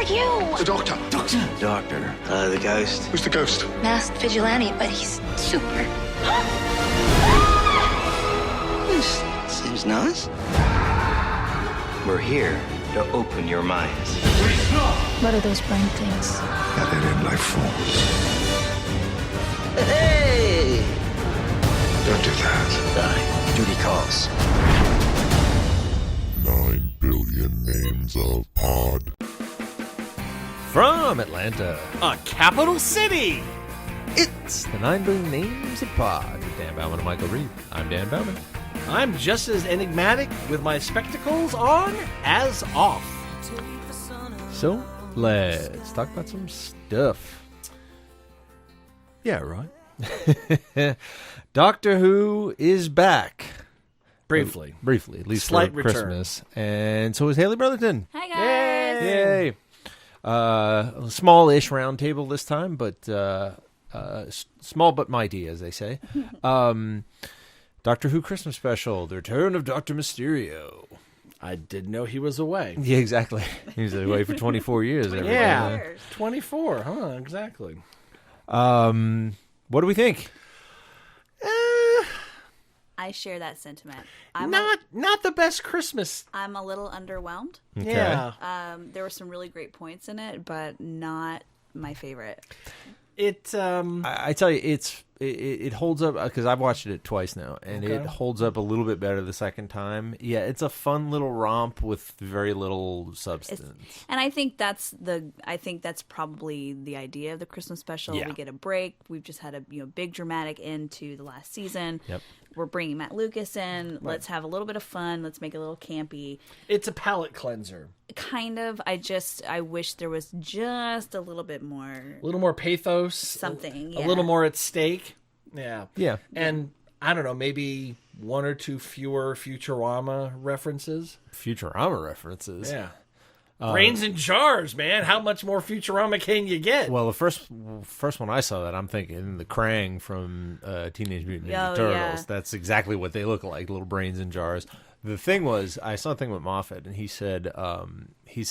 you? The doctor. Doctor. The ghost. Who's the ghost? Masked vigilante, but he's super. This seems nice. We're here to open your minds. What are those brain things? Alien life forms. Hey! Don't do that. Duty calls. 9 billion names of pod. From Atlanta, a capital city, it's the 9 Billion Names of Pod with Dan Bauman and Michael Reed. I'm Dan Bauman. I'm just as enigmatic with my spectacles on as off. So, let's talk about some stuff. Yeah, right. Doctor Who is back. Briefly, at least Slight for return. Christmas. And so is Hayley Brotherton. Hi, guys. Yay! Small-ish round table this time, but small but mighty, as they say. Doctor Who Christmas special, The Return of Doctor Mysterio. I didn't know he was away. Yeah, exactly. He was away for 24 years. Yeah, 24, huh? Exactly. What do we think? I share that sentiment. Not the best Christmas. I'm a little underwhelmed. Okay. Yeah. There were some really great points in it, but not my favorite. It I tell you, it holds up because I've watched it twice now, and Okay. it holds up a little bit better the second time. Yeah, it's a fun little romp with very little substance. And I think that's probably the idea of the Christmas special. Yeah. We get a break. We've just had a big dramatic end to the last season. Yep. We're bringing Matt Lucas in. Let's have a little bit of fun. Let's make it a little campy. It's a palate cleanser. Kind of. I wish there was just a little bit more. A little more pathos. Something, A yeah. little more at stake. Yeah. Yeah. And I don't know, maybe one or two fewer Futurama references. Futurama references. Yeah. Brains in jars, man. How much more Futurama can you get? Well, the first one I saw that, I'm thinking the Krang from Teenage Mutant Ninja Oh, Turtles. yeah. That's exactly what they look like, little brains in jars. The thing was, I saw a thing with Moffat, and he said, he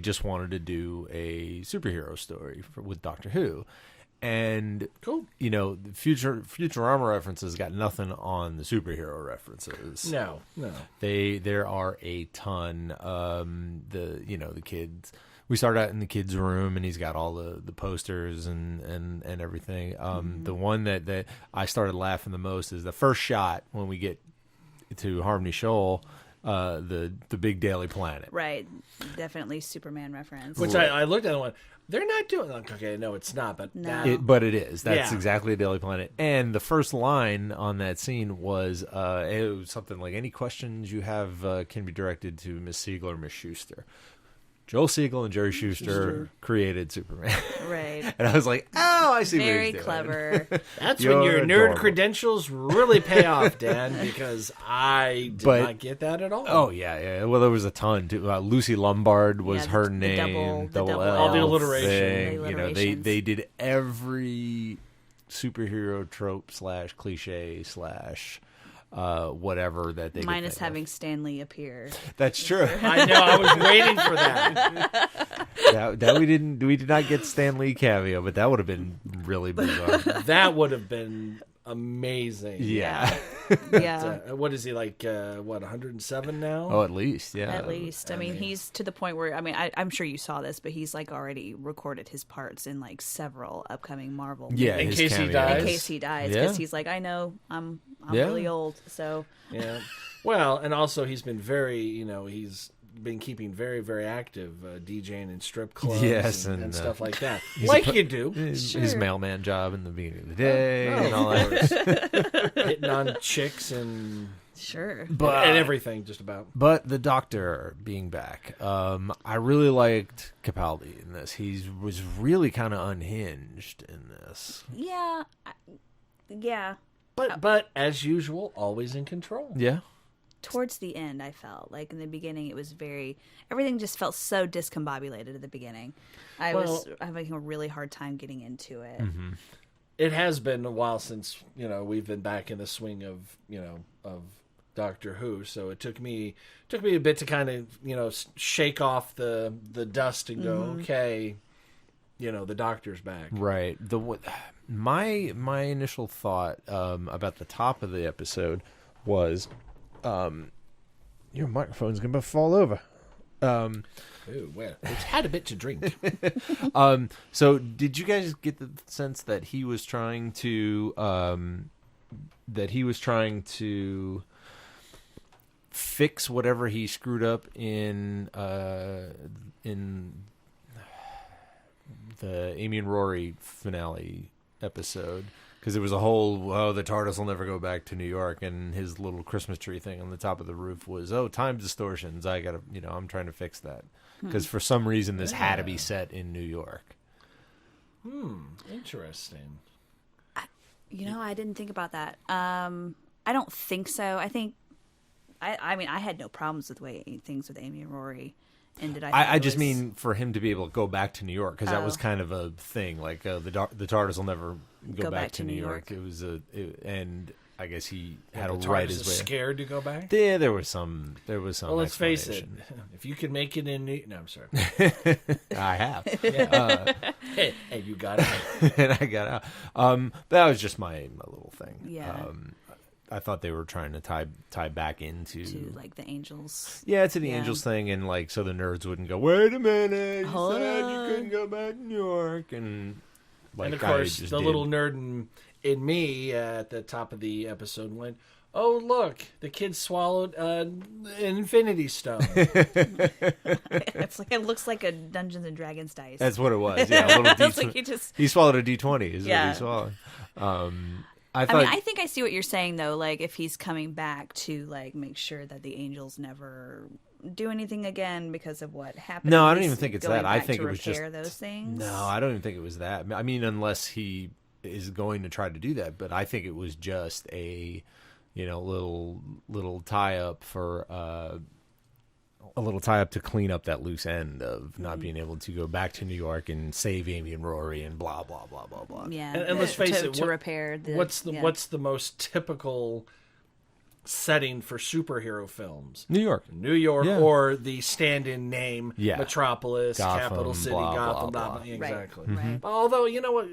just wanted to do a superhero story with Doctor Who. And, Cool. the Futurama references got nothing on the superhero references. No. There are a ton. The kids. We start out in the kids' room, and he's got all the posters and everything. The one that I started laughing the most is the first shot when we get to Harmony Shoal, the big Daily Planet. Right. Definitely Superman reference. Which I looked at and went, they're not doing like, okay, no, it's not, but No. But it is. That's Yeah. exactly a Daily Planet. And the first line on that scene was, it was something like, any questions you have can be directed to Miss Siegel or Miss Schuster. Joel Siegel and Jerry Schuster created Superman. Right. And I was like, oh, I see what Very he's doing. clever. that's You're when your nerd adorable. credentials really pay off, Dan, because I did But- not get that at all. Oh, yeah. Well, there was a ton, too. Lucy Lombard was Yeah, her the name. double L All the thing. alliteration. The You know, alliterations. they did every superhero trope / cliche / whatever that they could Minus think of. having Stanley appear. That's true. I know, I was waiting for that. that we did not get Stan Lee cameo, but that would have been really bizarre. That would have been amazing. Yeah. Yeah. What is he, like, 107 now? Oh, at least, yeah. At least. I mean, he's to the point where, I'm sure you saw this, but he's like already recorded his parts in like several upcoming Marvel Yeah, In his case he cameo. dies. in case he dies, Yeah. because he's like, I know, I'm Yeah. really old, so Yeah. Well, and also he's been he's been keeping very, very active, DJing in strip clubs Yes, and and, stuff like that. he's Like a- you do. His mailman job in the beginning of the day and all of that. course. Hitting on chicks and sure. and everything, just about. But the Doctor being back, I really liked Capaldi in this. He was really kind of unhinged in this. Yeah. Yeah. But as usual, always in control. Yeah. Towards the end, I felt like in the beginning it was everything just felt so discombobulated at the beginning. I was having a really hard time getting into it. Mm-hmm. It has been a while since we've been back in the swing of Doctor Who, so it took me a bit to kind of shake off the dust and go, okay, the Doctor's back. Right. My initial thought about the top of the episode was, your microphone's gonna fall over. Ooh, well, it's had a bit to drink. So did you guys get the sense that he was trying to fix whatever he screwed up in the Amy and Rory finale episode? Because there was a whole, the TARDIS will never go back to New York, and his little Christmas tree thing on the top of the roof was, time distortions. I gotta, I'm trying to fix that. Because for some reason this had to be set in New York. Interesting. I didn't think about that. I don't think so. I think, I mean, I had no problems with the way things with Amy and Rory ended. I just mean for him to be able to go back to New York, because that was kind of a thing. Like the TARDIS will never go back to New York. It was and I guess he had to write his way. Scared to go back? Yeah, there was some. Well, let's face it. If you can make it in no, I'm sorry. I have. Hey, you got out. And I got out. That was just my little thing. Yeah. I thought they were trying to tie back into like the Angels. Yeah, to the Angels thing, and like so the nerds wouldn't go, wait a minute, you Hold said on. you couldn't go back to New York, and of course the little nerd in me at the top of the episode went, oh look, the kid swallowed an Infinity Stone. It's like, it looks like a Dungeons and Dragons dice. That's what it was. Yeah, a little It's like he swallowed a D20. Is what he swallowed. I think I see what you're saying though. Like if he's coming back to like make sure that the Angels never do anything again because of what happened. No, I don't even think it's going that. I back think to it was repair just those things. No, I don't even think it was that. I mean, unless he is going to try to do that, but I think it was just a little tie up for a little tie up to clean up that loose end of not being able to go back to New York and save Amy and Rory and blah blah blah blah blah. Yeah, and let's face it, to repair the what's the most typical setting for superhero films? New York, or the stand-in name, Metropolis, Gotham, Capital City, blah, Gotham, blah, blah. exactly. Right. Although you know what,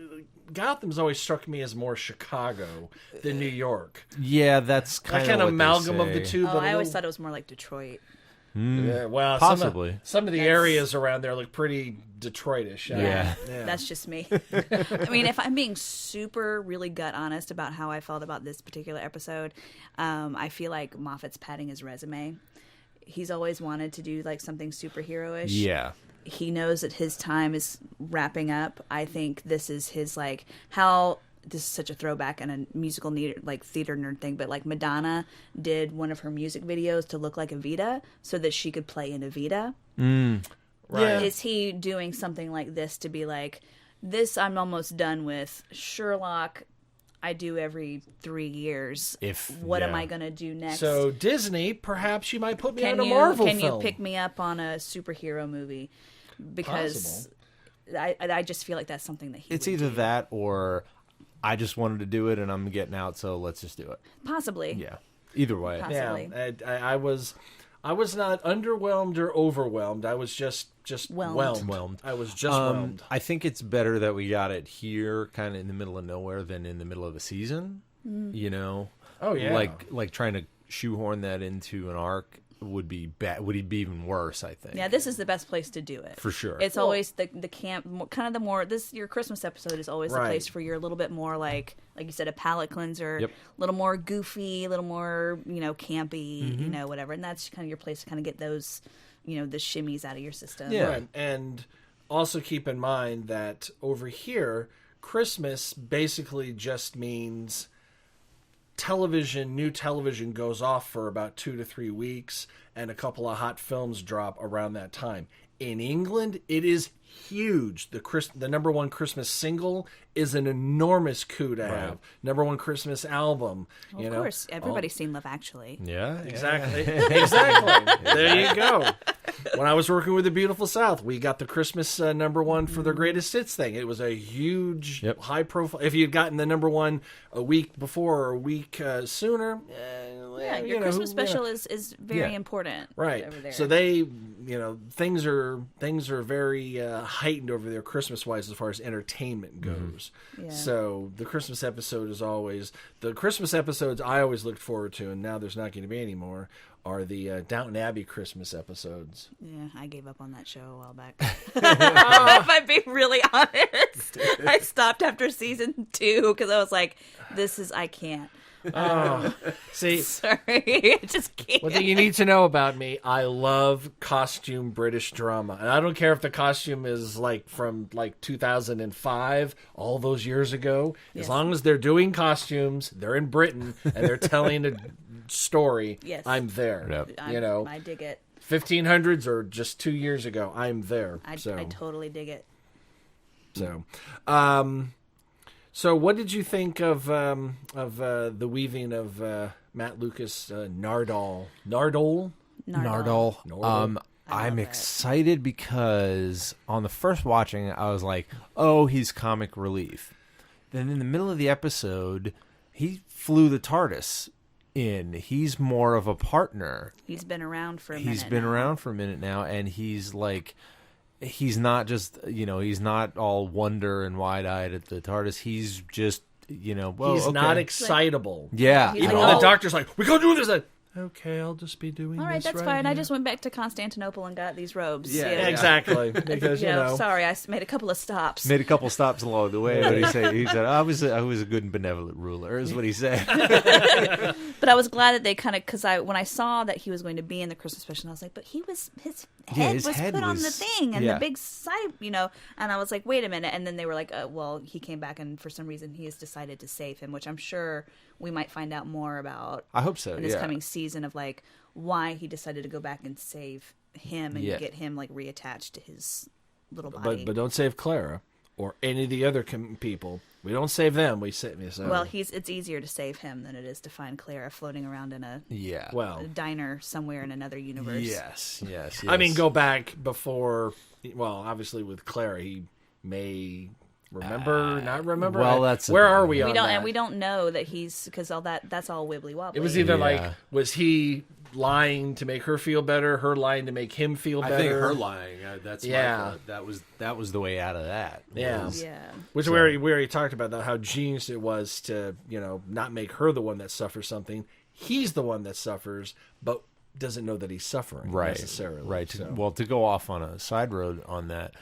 Gotham's always struck me as more Chicago than New York. Yeah, that's kind of amalgam of the two. I always thought it was more like Detroit. Yeah, well, possibly some of the areas around there look pretty Detroitish. Yeah. That's just me. I mean, if I'm being super really gut honest about how I felt about this particular episode, I feel like Moffat's padding his resume. He's always wanted to do like something superhero-ish. Yeah. He knows that his time is wrapping up. I think this is his like how. This is such a throwback and a musical theater nerd thing, but like Madonna did one of her music videos to look like Evita so that she could play in Evita. Right. Yeah. Is he doing something like this to be like, this I'm almost done with. Sherlock, I do every 3 years. What am I going to do next? So Disney, perhaps you might put me on a Marvel film. Can you pick me up on a superhero movie? Because I just feel like that's something that he It's would either do. that or I just wanted to do it and I'm getting out, so let's just do it. Possibly. Yeah. Either way. Possibly. Yeah. I was not underwhelmed or overwhelmed. I was just whelmed. I was just whelmed. I think it's better that we got it here, kind of in the middle of nowhere, than in the middle of a season. You know. Oh yeah. Like trying to shoehorn that into an arc would be bad. Would be even worse, I think. Yeah, this is the best place to do it. For sure. It's always the camp, kind of the more, your Christmas episode is always the place for your little bit more like you said, a palate cleanser, a little more goofy, a little more, campy, whatever. And that's kind of your place to kind of get those, the shimmies out of your system. Yeah. Right. And also keep in mind that over here, Christmas basically just means new television goes off for about 2 to 3 weeks, and a couple of hot films drop around that time. In England, it is huge. The number one Christmas single is an enormous coup to have. Number one Christmas album. Well, of course, everybody's seen Love Actually. Yeah, exactly. Exactly. There you go. When I was working with the Beautiful South, we got the Christmas number one for their greatest hits thing. It was a huge, high profile. If you'd gotten the number one a week before or a week sooner, Yeah, your Christmas special is very important. Right. Over there. So they, things are very heightened over there Christmas-wise as far as entertainment goes. Yeah. So the Christmas episode is always the Christmas episodes I always looked forward to, and now there's not going to be any more. Are the Downton Abbey Christmas episodes? Yeah, I gave up on that show a while back. If I'm being really honest, I stopped after season 2 because I was like, I can't. Oh, see, Sorry, I just can't. one thing you need to know about me, I love costume British drama. And I don't care if the costume is from 2005, all those years ago. Yes. As long as they're doing costumes, they're in Britain, and they're telling a story, Yes. I'm there. Yep. I dig it. 1500s or just 2 years ago, I'm there. I totally dig it. So what did you think of the weaving of Matt Lucas Nardole? Nardole. Nardole. I'm that. excited because on the first watching, I was like, "Oh, he's comic relief." Then in the middle of the episode, he flew the TARDIS in. He's more of a partner. He's been around for a minute now, and he's like. He's not just, he's not all wonder and wide-eyed at the TARDIS. He's just, he's not excitable. Yeah. He's Even like, when the doctor's like, we go do this. Like, okay, I'll just be doing all right, this that's right fine. here. I just went back to Constantinople and got these robes. Yeah, Exactly. Because, sorry, I made a couple of stops. Made a couple stops along the way, but he said, I was a good and benevolent ruler, is what he said. But I was glad that they kind of, because when I saw that he was going to be in the Christmas special, I was like, but his head was put on the thing and the big side, and I was like, wait a minute. And then they were like, well, he came back and for some reason he has decided to save him, which I'm sure we might find out more about. I hope so, in this coming season of why he decided to go back and save him and get him reattached to his little body. But don't save Clara or any of the other people. We don't save them. We save. So. Well, it's easier to save him than it is to find Clara floating around in a diner somewhere in another universe. Yes. I mean, go back before. Well, obviously with Clara, he may remember, not remember. Well, that's where are we on don't, that? and we don't know that he's because all that's all wibbly wobbly. It was either was he lying to make her feel better, her lying to make him feel better? I think her lying. That's my thought. That was the way out of that. Yeah. Yeah. Which we already talked about that, how genius it was to not make her the one that suffers something. He's the one that suffers, but doesn't know that he's suffering necessarily. Right. So. Well, to go off on a side road on that,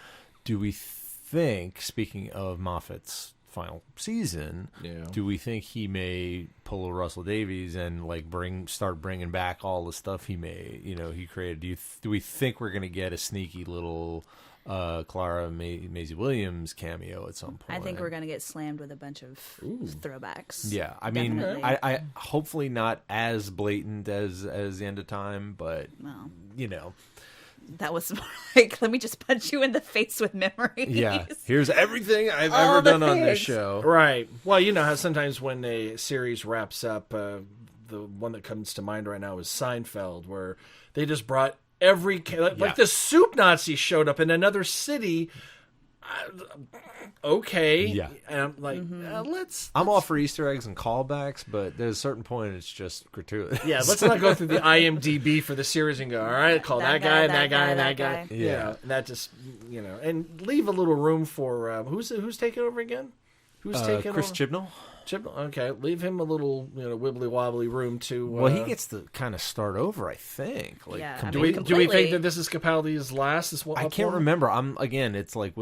do we think, speaking of Moffat's final season, do we think he may pull a Russell Davies and start bringing back all the stuff he made, he created? Do we think we're going to get a sneaky little Clara Maisie Williams cameo at some point? I think we're going to get slammed with a bunch of throwbacks. Yeah, I Definitely. mean, I hopefully not as blatant as the End of Time, but that was more let me just punch you in the face with memories. Yeah, here's everything I've All ever the done on this things. show. Right. Well, you know how sometimes when a series wraps up, the one that comes to mind right now is Seinfeld, where they just brought every the soup Nazi showed up in another city. Okay. Yeah. And I'm like, let's. I'm all for Easter eggs and callbacks, but there's a certain point it's just gratuitous. Yeah, let's not go through the IMDb for the series and go, all right, call that guy, and that guy, and that guy. Yeah. And that just, and leave a little room for who's taking over again? Who's taking Chris over? Chibnall? Chibnall. Okay, leave him a little, wibbly wobbly room to. Well, he gets to kind of start over, I think. Yeah, Do we think that this is Capaldi's last? I can't remember. It's like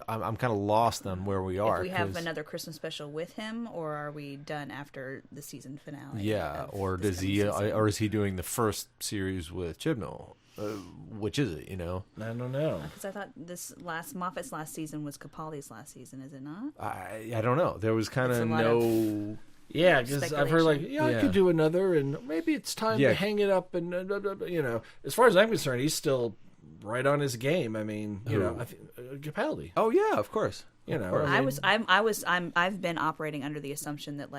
I'm kind of lost on where we are. If we have another Christmas special with him, or are we done after the season finale? Yeah, or does he, or is he doing the first series with Chibnall? Which is it? I don't know. Because I thought Moffat's last season was Capaldi's last season. Is it not? I don't know. There was kind of no. Yeah, because I've heard I could do another, and maybe it's time to hang it up. And as far as I'm concerned, he's still right on his game. I mean, I think Capaldi. Oh yeah, of course. I've been operating under the assumption that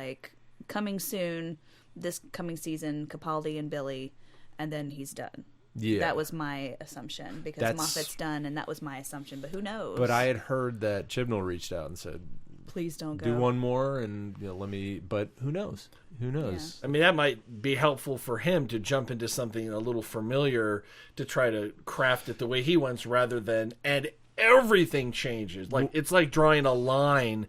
coming soon, this coming season, Capaldi and Billy, and then he's done. Yeah, that was my assumption because Moffat's done, and that was my assumption. But who knows? But I had heard that Chibnall reached out and said, "Please don't go. Do one more, and let me." But who knows? Who knows? I mean, that might be helpful for him to jump into something a little familiar to try to craft it the way he wants, rather than and everything changes. Like it's like drawing a line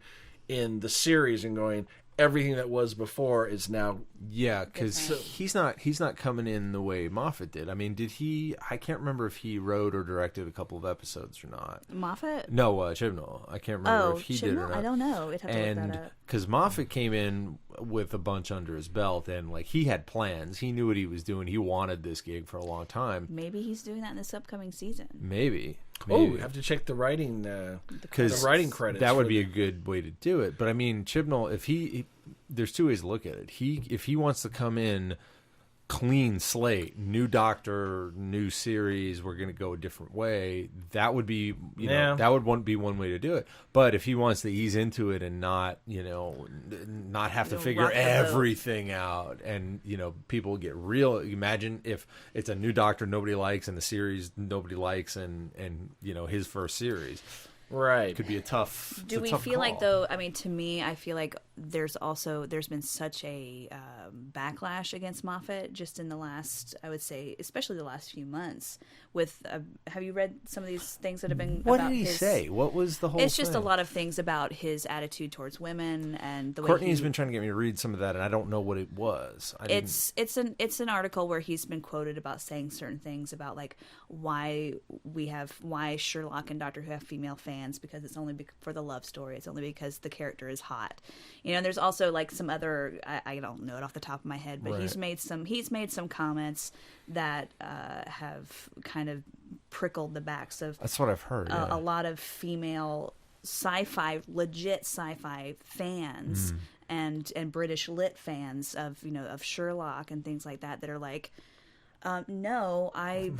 in the series and going, everything that was before is now. Yeah, because he's not coming in the way Moffat did. I mean, did he? I can't remember if he wrote or directed a couple of episodes or not. Moffat? No, Chibnall. I can't remember if he did or not. I don't know. We'd have to look that up. Because Moffat came in with a bunch under his belt, and like he had plans. He knew what he was doing. He wanted this gig for a long time. Maybe he's doing that in this upcoming season. Maybe. Oh, we have to check the writing. The writing credits. That would be a good way to do it. But I mean, Chibnall, if he there's two ways to look at it. If he wants to come in clean slate, new Doctor, new series, we're going to go a different way, that would be that would be one way to do it. But if he wants to ease into it and not not have to figure everything out, and people get real. Imagine if it's a new Doctor nobody likes and the series nobody likes, and his first series. Right. Could be a tough. Do we feel like, though? I mean, to me, I feel like there's been such a backlash against Moffat just in the last, I would say, especially the last few months. With have you read some of these things that have been? What about did he say? What was the whole? It's just a lot of things about his attitude towards women and the way Courtney's been trying to get me to read some of that, and I don't know what it was. It's an article where he's been quoted about saying certain things about like why Sherlock and Doctor Who have female fans, because it's only for the love story. It's only because the character is hot. And there's also like some other, I don't know it off the top of my head, but he's made some comments that have kind of prickled the backs of. That's what I've heard. A lot of female legit sci-fi fans and British lit fans of Sherlock and things like that are like, no, I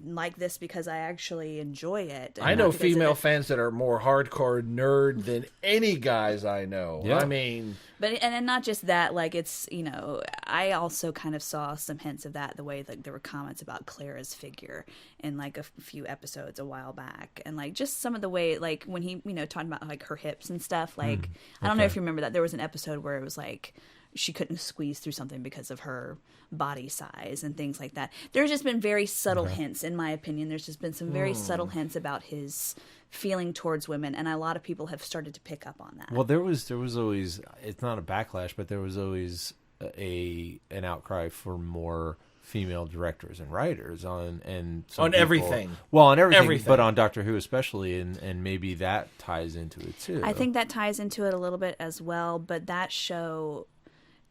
like this because I actually enjoy it. I know female fans that are more hardcore nerd than any guys I know. Yeah. I mean, and not just that. Like it's I also kind of saw some hints of that the way like there were comments about Clara's figure in like a few episodes a while back, and like just some of the way like when he talking about like her hips and stuff. Like I don't know if you remember that there was an episode where it was like she couldn't squeeze through something because of her body size and things like that. There's just been very subtle hints, in my opinion. There's just been some very subtle hints about his feeling towards women, and a lot of people have started to pick up on that. Well, there was always, it's not a backlash, but there was always an outcry for more female directors and writers on everything. Well, on everything, but on Doctor Who especially, and maybe that ties into it too. I think that ties into it a little bit as well, but that show.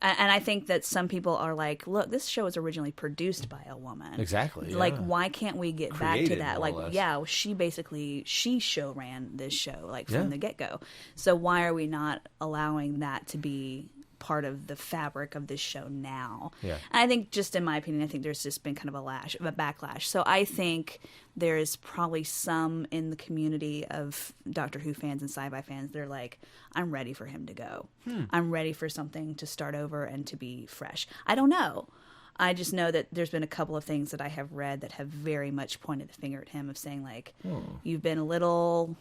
And I think that some people are like, look, this show was originally produced by a woman. Exactly. Like, why can't we get Created, back to that? Like, she show ran this show, like, from the get-go. So why are we not allowing that to be part of the fabric of this show now? Yeah. And I think, just in my opinion, I think there's just been kind of a backlash. So I think there is probably some in the community of Doctor Who fans and sci-fi fans that are like, I'm ready for him to go. I'm ready for something to start over and to be fresh. I don't know. I just know that there's been a couple of things that I have read that have very much pointed the finger at him of saying like, you've been a little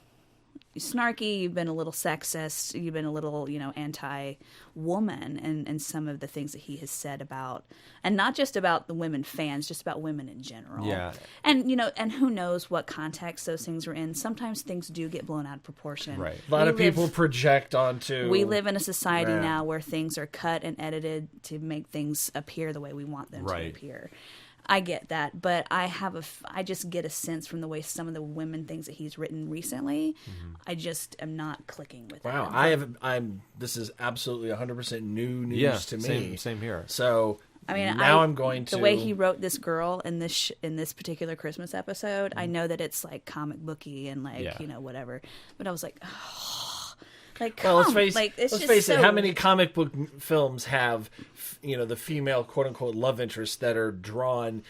snarky, you've been a little sexist, you've been a little, anti-woman, and some of the things that he has said about, and not just about the women fans, just about women in general. Yeah. And, and who knows what context those things are in. Sometimes things do get blown out of proportion. Right. A lot of people project onto. We live in a society now where things are cut and edited to make things appear the way we want them to appear. I get that, but I just get a sense from the way some of the women things that he's written recently. I just am not clicking with. Wow, this is absolutely 100% new news to me. Same here. So I mean, I'm going to the way he wrote this girl in this particular Christmas episode. I know that it's like comic booky and like whatever, but I was like, let's face it. How many comic book films have the female quote unquote love interests that are drawn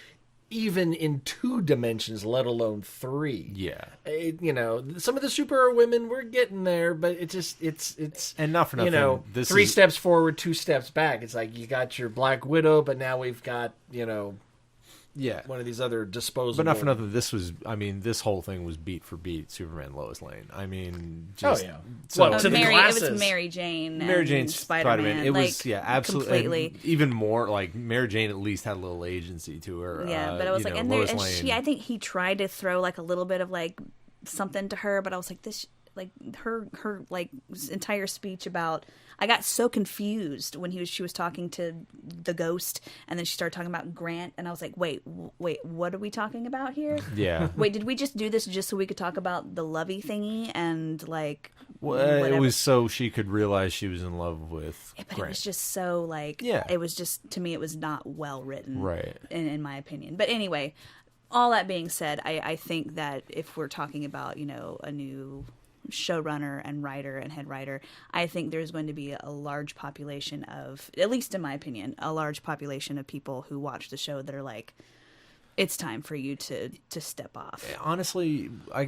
even in 2 dimensions, let alone 3? Yeah. Some of the superhero women, we're getting there, but it's and not for nothing. This 3 steps forward, 2 steps back. It's like you got your Black Widow, but now we've got one of these other disposable. But not for nothing. This was, I mean, this whole thing was beat for beat Superman Lois Lane. I mean, just, oh yeah. So, Well, to the It glasses. was Mary Jane. Mary Jane's Spider-Man. It was absolutely completely. even more like Mary Jane at least had a little agency to her. Yeah, but I was like, and, Lois and Lane, she, I think he tried to throw like a little bit of like something to her, but I was like, this, like her like entire speech about. I got so confused when she was talking to the ghost, and then she started talking about Grant, and I was like, wait, what are we talking about here? Yeah. Wait, did we just do this just so we could talk about the lovey thingy and like? Well, whatever? it was so she could realize she was in love with But Grant. it was just so like, it was just, to me, it was not well written, Right. in my opinion. But anyway, all that being said, I think that if we're talking about, a new showrunner and writer and head writer, I think there's going to be a large population of, at least in my opinion, a large population of people who watch the show that are like, it's time for you to step off. Honestly, I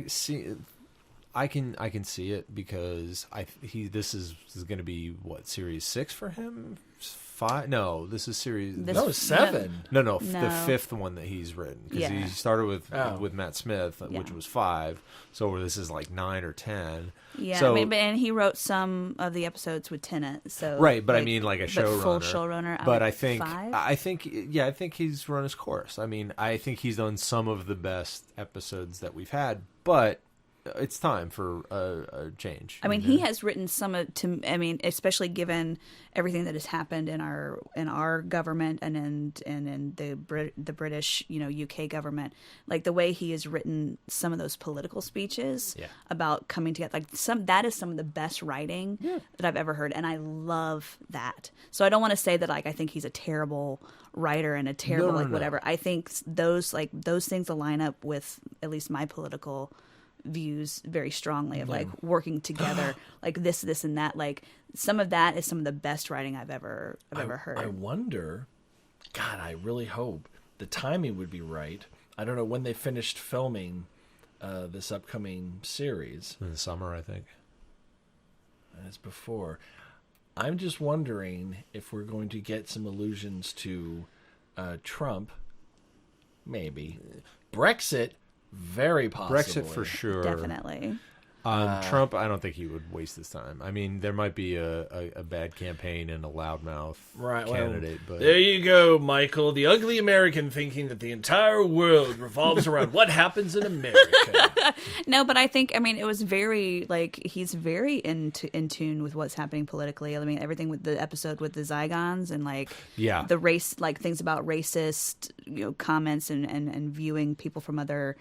can see it because this is going to be what, series 6 for him? 5? No, this is series. No, 7. No, the 5th one that he's written, because he started with Matt Smith, which was 5. So this is like 9 or 10. Yeah, so, and he wrote some of the episodes with Tennant. So right, but I mean like a showrunner, full showrunner. But I 5? I think he's run his course. I mean, I think he's done some of the best episodes that we've had, but it's time for a change. I mean, he has written some especially given everything that has happened in our government and in the British, UK government, like the way he has written some of those political speeches about coming together, like that is some of the best writing that I've ever heard, and I love that. So I don't want to say that like I think he's a terrible writer and a terrible whatever. I think those things align up with at least my political views very strongly of like working together, like this and that. Like some of that is some of the best writing I've ever heard. I wonder, God, I really hope the timing would be right. I don't know when they finished filming this upcoming series. In the summer, I think. It's before. I'm just wondering if we're going to get some allusions to Trump, maybe. Brexit, very possibly. Brexit for sure. Definitely. Trump, I don't think he would waste his time. I mean, there might be a bad campaign and a loudmouth candidate, but there you go, Michael, the ugly American thinking that the entire world revolves around what happens in America. No, but I think, it was very, like, he's very in tune with what's happening politically. I mean, everything with the episode with the Zygons and, like, the race, like, things about racist, comments and viewing people from other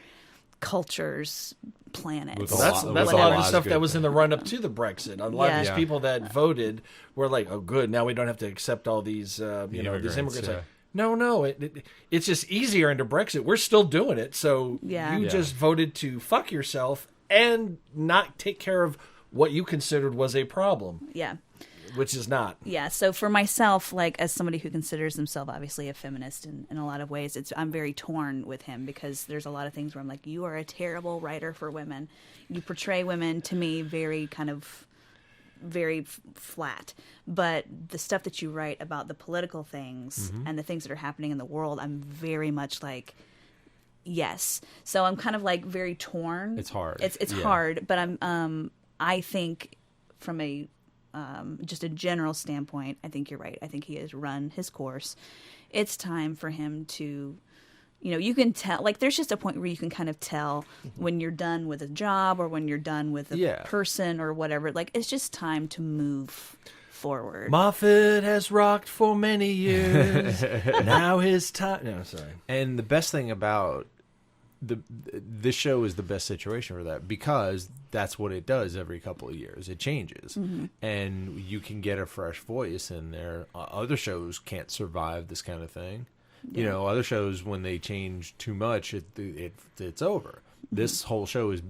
cultures, planets. That's a lot of the stuff that was in the run-up to the Brexit. A lot of these people that voted were like, oh, good, now we don't have to accept all these, these immigrants. Yeah. No, it's just easier into Brexit. We're still doing it, so you just voted to fuck yourself and not take care of what you considered was a problem. Yeah. Which is not. Yeah, so for myself, like, as somebody who considers himself obviously a feminist in a lot of ways, I'm very torn with him because there's a lot of things where I'm like, you are a terrible writer for women. You portray women, to me, very flat. But the stuff that you write about the political things and the things that are happening in the world, I'm very much like, yes. So I'm kind of like very torn. It's hard. It's hard, but I think from a just a general standpoint, I think you're right. I think he has run his course. It's time for him to, you can tell, like, there's just a point where you can kind of tell when you're done with a job or when you're done with a person or whatever. Like, it's just time to move forward. Moffat has rocked for many years. Now his time. No, sorry. And the best thing about this show is the best situation for that because that's what it does every couple of years. It changes, and you can get a fresh voice in there. Other shows can't survive this kind of thing. Yeah. Other shows, when they change too much, it's over. This whole show is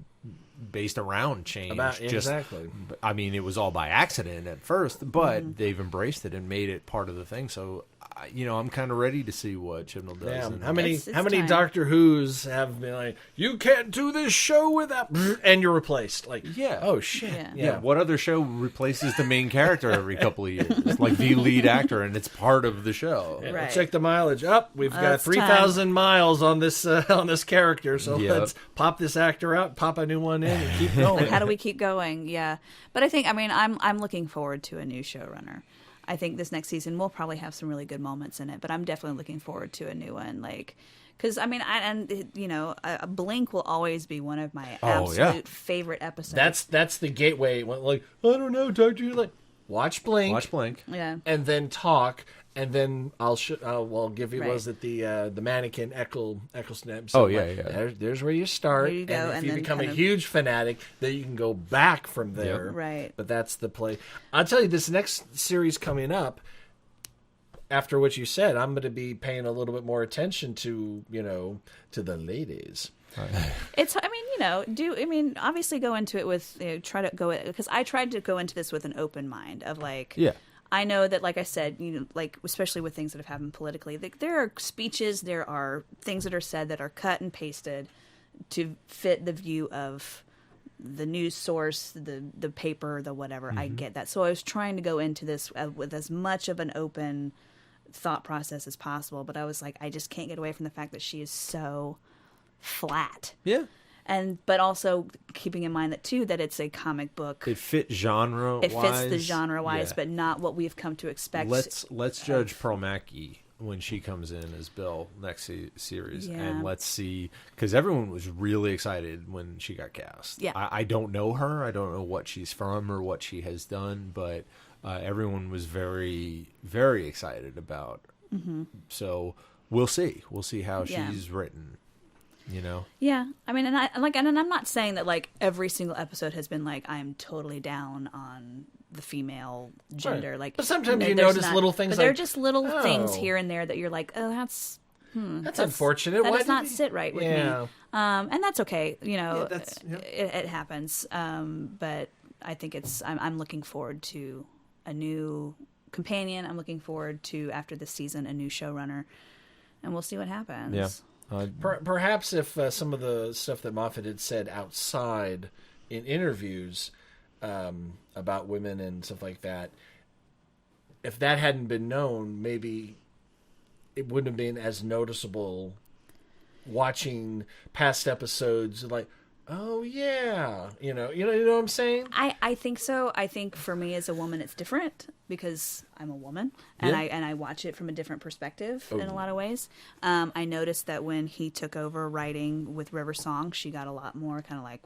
based around change. Exactly. I mean, it was all by accident at first, but they've embraced it and made it part of the thing. So I'm kind of ready to see what Chibnall does. Yeah. And How many time. Doctor Who's have been like, you can't do this show without, and you're replaced. Like, Yeah. oh shit. Yeah. What other show replaces the main character every couple of years? Like the lead actor, and it's part of the show. Yeah, Right. check the mileage. Up, we've got it's 3,000 miles on this character. So Yep. let's pop this actor out, pop a new one in, and keep going. How do we keep going? Yeah, but I think I'm looking forward to a new showrunner. I think this next season will probably have some really good moments in it, but I'm definitely looking forward to a new one. Like, because Blink will always be one of my absolute favorite episodes. That's the gateway. Like, I don't know, Doctor. You're like, watch Blink. Watch Blink. Yeah. And then talk, and then I'll give you Right. was it the mannequin Eccleston? Oh, yeah. There's where you start. There you go, and if and you then become a kind of- huge fanatic, then you can go back from there. Right. But that's the play. I'll tell you, this next series coming up, after what you said, I'm going to be paying a little bit more attention to the ladies. It's, obviously go into it with, try to go, because I tried to go into this with an open mind of like, Yeah. I know that, like I said, like, especially with things that have happened politically, there are speeches, there are things that are said that are cut and pasted to fit the view of the news source, the paper, the whatever. I get that. So I was trying to go into this with as much of an open thought process as possible, but I was like, I just can't get away from the fact that she is so flat. Yeah. But also keeping in mind that it's a comic book. It fits genre-wise. It fits the genre-wise, Yeah. but not what we've come to expect. Let's judge Pearl Mackie when she comes in as Bill next series, Yeah. and let's see, because everyone was really excited when she got cast. Yeah. I don't know her. I don't know what she's from or what she has done, but everyone was very, very excited about. Mm-hmm. So we'll see. We'll see how she's written. Yeah, and I'm not saying that like every single episode has been like I'm totally down on the female gender. Right. Like, but sometimes you there's notice little things. But like, they're just little things oh, here and there that you're like, oh, that's unfortunate. That Why does did not he- sit right with Yeah. me. And that's okay. that's- it happens. But I think I'm looking forward to a new companion. I'm looking forward to, after this season, a new showrunner, and we'll see what happens. Yeah. Perhaps if some of the stuff that Moffat had said outside in interviews about women and stuff like that, if that hadn't been known, maybe it wouldn't have been as noticeable watching past episodes. Like, oh yeah, you know what I'm saying? I think so. I think for me as a woman, it's different because I'm a woman and I watch it from a different perspective in a lot of ways. I noticed that when he took over writing with River Song, she got a lot more kind of like,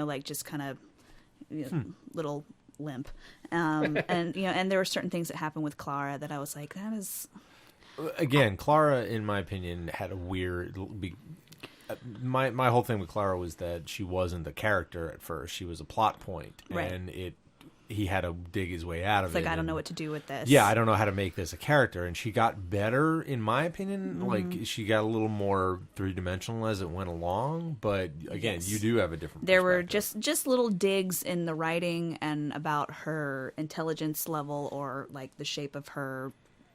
like just kind of little limp. And and there were certain things that happened with Clara that I was like, that is. Again, Clara, in my opinion, had a weird. My whole thing with Clara was that she wasn't the character at first; she was a plot point, Right. and he had to dig his way out of It's it. like, I don't know what to do with this. Yeah, I don't know how to make this a character, and she got better, in my opinion. Mm-hmm. Like she got a little more 3-dimensional as it went along. But again, Yes. you do have a different. There were perspective. just little digs in the writing and about her intelligence level or like the shape of her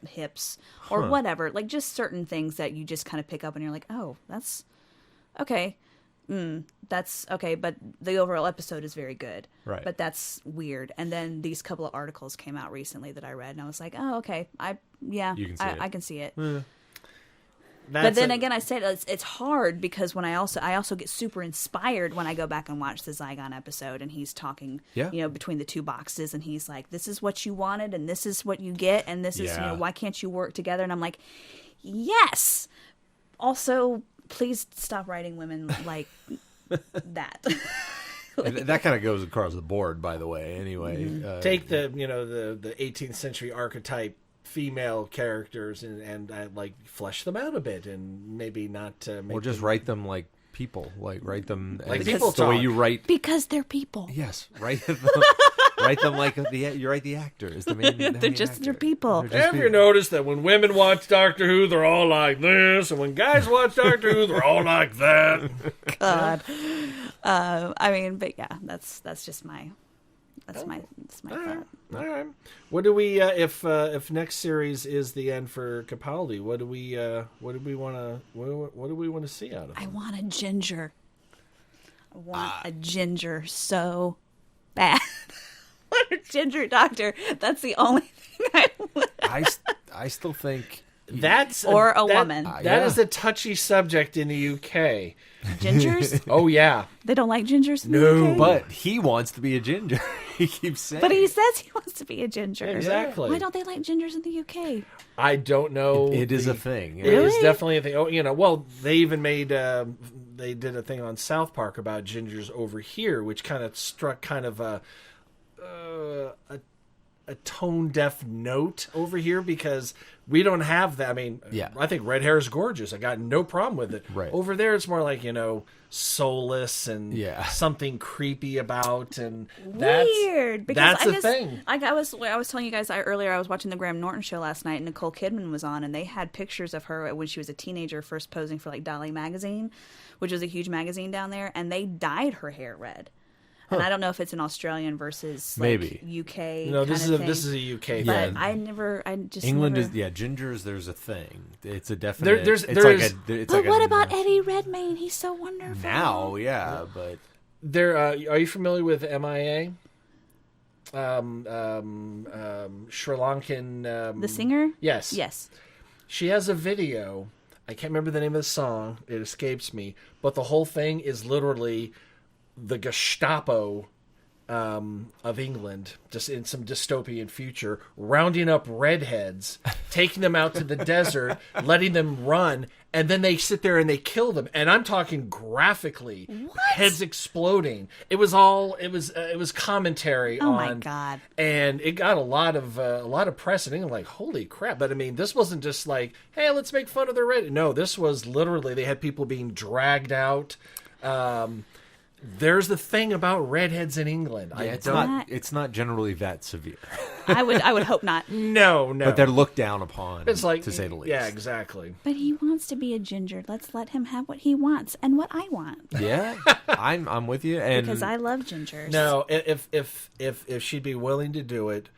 hips or whatever, like just certain things that you just kind of pick up and you're like, oh, that's okay. That's okay, but the overall episode is very good. Right. But that's weird. And then these couple of articles came out recently that I read, and I was like, oh, okay. You can see it. I can see it. That's But then again, I said it's hard because when I also get super inspired when I go back and watch the Zygon episode, and he's talking, between the two boxes, and he's like, "This is what you wanted, and this is what you get, and this is why can't you work together?" And I'm like, "Yes." Also, please stop writing women like that. that kind of goes across the board, by the way. Anyway, take the 18th century archetype female characters and like flesh them out a bit and maybe not make or just write them like people, like write them Like as people the way talk. you write. Because they're people. Yes, write them. Write them like you write the actor is the main. They're just their people. Have you noticed that when women watch Doctor Who, they're all like this, and when guys watch Doctor Who, they're all like that? God. But yeah, that's just my That's my thought. All right. What do we if next series is the end for Capaldi? What do we want to see out of I him? want a ginger. I want a ginger so bad. What a ginger doctor. That's the only thing I want. I still think That's Or a woman. That is a touchy subject in the UK. Gingers? Oh yeah. They don't like gingers in No, the UK? but he wants to be a ginger. He keeps saying. But he says he wants to be a ginger. Exactly. Why don't they like gingers in the UK? I don't know. It is a thing. It is definitely a thing. Oh, well, they even made they did a thing on South Park about gingers over here, which kind of struck kind of a tone deaf note over here because we don't have that. I mean, I think red hair is gorgeous. I got no problem with it. Right. Over there, it's more like, soulless and something creepy about, and that's weird. Because that's the thing. I was telling you guys earlier. I was watching the Graham Norton show last night, and Nicole Kidman was on, and they had pictures of her when she was a teenager, first posing for like Dolly magazine, which was a huge magazine down there, and they dyed her hair red. And I don't know if it's an Australian versus like, maybe UK. No, this kind of is a UK thing. But England never... is gingers. There's a thing. It's a definite. But what about Eddie Redmayne? He's so wonderful. Now, but there. Are you familiar with MIA? Sri Lankan. The singer? Yes. Yes. She has a video. I can't remember the name of the song. It escapes me. But the whole thing is literally the Gestapo of England, just in some dystopian future, rounding up redheads, taking them out to the desert, letting them run, and then they sit there and they kill them. And I'm talking graphically, heads exploding. It was commentary on. Oh my God! And it got a lot of press, and I'm like, holy crap! But I mean, this wasn't just like, hey, let's make fun of the red. No, this was literally they had people being dragged out. There's the thing about redheads in England. It's not generally that severe. I would hope not. No. But they're looked down upon. It's like, to say the least. Yeah, exactly. But he wants to be a ginger. Let's let him have what he wants and what I want. Yeah, I'm with you. And because I love gingers. No, if she'd be willing to do it,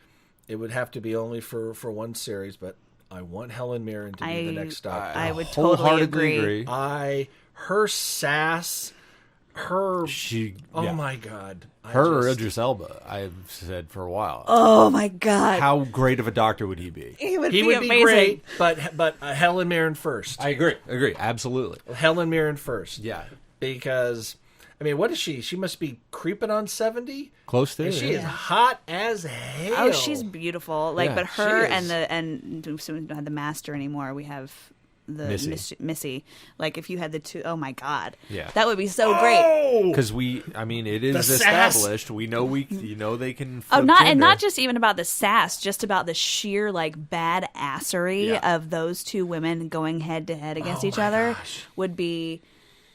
it would have to be only for one series. But I want Helen Mirren to be the next Doctor. I would totally agree. Her sass. My God. Idris Elba, I've said for a while. Oh my God. How great of a doctor would he be? He would be amazing. Great, but Helen Mirren first. I agree, absolutely. Helen Mirren first. Yeah. Because, I mean, what is she? She must be creeping on 70? Close to it. And she is hot as hell. Oh, she's beautiful. Like, Yeah, but her she is. and so we don't have the master anymore. We have the Missy. Like, if you had the two, oh my God, that would be so great. Because it is established. We know they can. Not just even about the sass, just about the sheer like badassery of those two women going head to head against each other would be